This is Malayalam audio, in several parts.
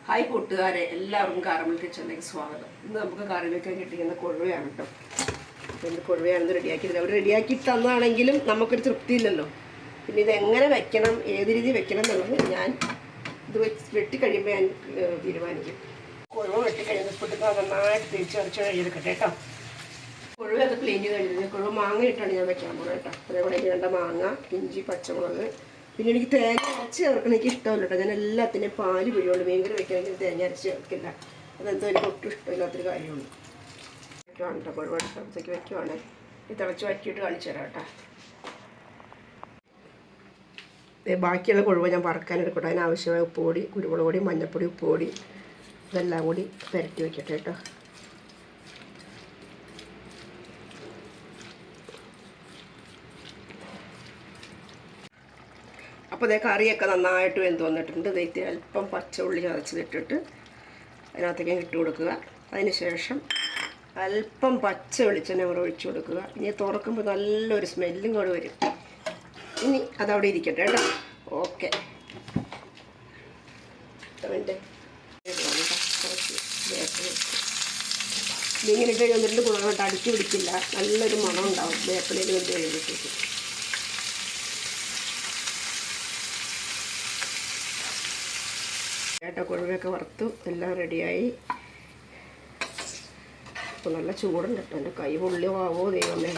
ഹായ് കൂട്ടുകാരെ, എല്ലാവർക്കും കാരമൽ കിച്ചണിലേക്ക് സ്വാഗതം. ഇന്ന് നമുക്ക് കറി വെക്കാൻ കിട്ടിയിരുന്ന കൊഴുവയാണ് കേട്ടോ. ഇന്ന് കൊഴുവയാണെന്ന് റെഡിയാക്കിയില്ല. അവർ റെഡിയാക്കി തന്നാണെങ്കിലും നമുക്കൊരു തൃപ്തിയില്ലല്ലോ. പിന്നെ ഇതെങ്ങനെ വെക്കണം, ഏത് രീതി വെക്കണം എന്നുള്ളത് ഞാൻ ഇത് വെട്ടിക്കഴിയുമ്പോൾ ഞാൻ തീരുമാനിക്കും. കൊഴുവ വെട്ടിക്കഴിയുമ്പോൾ ഇപ്പോട്ട് നന്നായിട്ട് തിരിച്ചരച്ച് കഴിയെടുക്കട്ടെ കേട്ടോ. കൊഴുവൊക്കെ ക്ലീൻ ചെയ്ത് കഴിഞ്ഞാൽ കൊഴുവ മാങ്ങ ഇട്ടാണ് ഞാൻ വെക്കാൻ പോകുന്നത് കേട്ടോ. അതേപോലെ വേണ്ട മാങ്ങ, ഇഞ്ചി, പച്ചമുളക്. പിന്നെ എനിക്ക് തേങ്ങ അരച്ച് ചേർക്കണം എനിക്ക് ഇഷ്ടമല്ല കേട്ടോ. ഞാൻ എല്ലാത്തിനും പാല് പിഴിയുള്ളൂ. മീൻകറി വെക്കണമെങ്കിൽ തേങ്ങ അരച്ച് ചേർക്കില്ല. അതെന്തോ എനിക്ക് ഒട്ടും ഇഷ്ടമില്ലാത്തൊരു കാര്യമാണ്. വെക്കുവാണ് കേട്ടോ. കൊഴുവ അടുത്തേക്ക് വെക്കുവാണ്. ഇത് തിളച്ച് വറ്റിയിട്ട് കാണിച്ചു തരാം കേട്ടോ. ബാക്കിയുള്ള കൊഴുവ ഞാൻ വറക്കാനെടുക്കട്ടെ. അതിനാവശ്യമായ ഉപ്പ് പൊടി, കുരുമുളക് പൊടി, മഞ്ഞൾപ്പൊടി, ഉപ്പ് പൊടി ഇതെല്ലാം കൂടി പുരട്ടി വയ്ക്കട്ടെ കേട്ടോ. അപ്പോൾ അതേ കറിയൊക്കെ നന്നായിട്ട് വെന്ത് വന്നിട്ടുണ്ട്. ഇതേറ്റ് അല്പം പച്ചയുള്ളി ചതച്ചിട്ടിട്ട് അതിനകത്തേക്ക് ഇട്ട് കൊടുക്കുക. അതിന് ശേഷം അല്പം പച്ച വെളിച്ചെണ്ണ കൂടെ ഒഴിച്ചു കൊടുക്കുക. ഇനി തുറക്കുമ്പോൾ നല്ലൊരു സ്മെല്ലും കൂടെ വരും. ഇനി അതവിടെ ഇരിക്കട്ടെ കേട്ടോ. ഓക്കെ, ഇതിങ്ങനെ ഇട്ട് വന്നിട്ട് ഗുണമായിട്ട് അടുക്കി പിടിക്കില്ല. നല്ലൊരു മണം ഉണ്ടാവും വേപ്പിലയിൽ വെന്ത് കഴിയുമ്പോഴത്തേക്ക്. കൊഴുവയൊക്കെ വറുത്തു, എല്ലാം റെഡിയായി. അപ്പോൾ നല്ല ചൂടുണ്ട് കേട്ടോ. എൻ്റെ കൈ പൊള്ളിയാവോ ദൈവമേ,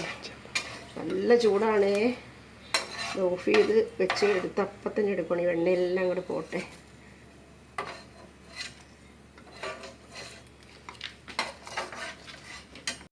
നല്ല ചൂടാണേ. ഓഫ് ചെയ്ത് വെച്ച് എടുത്ത് അപ്പം തന്നെ എടുക്കണം. ഈ എണ്ണയെല്ലാം കൂടെ പോട്ടെ.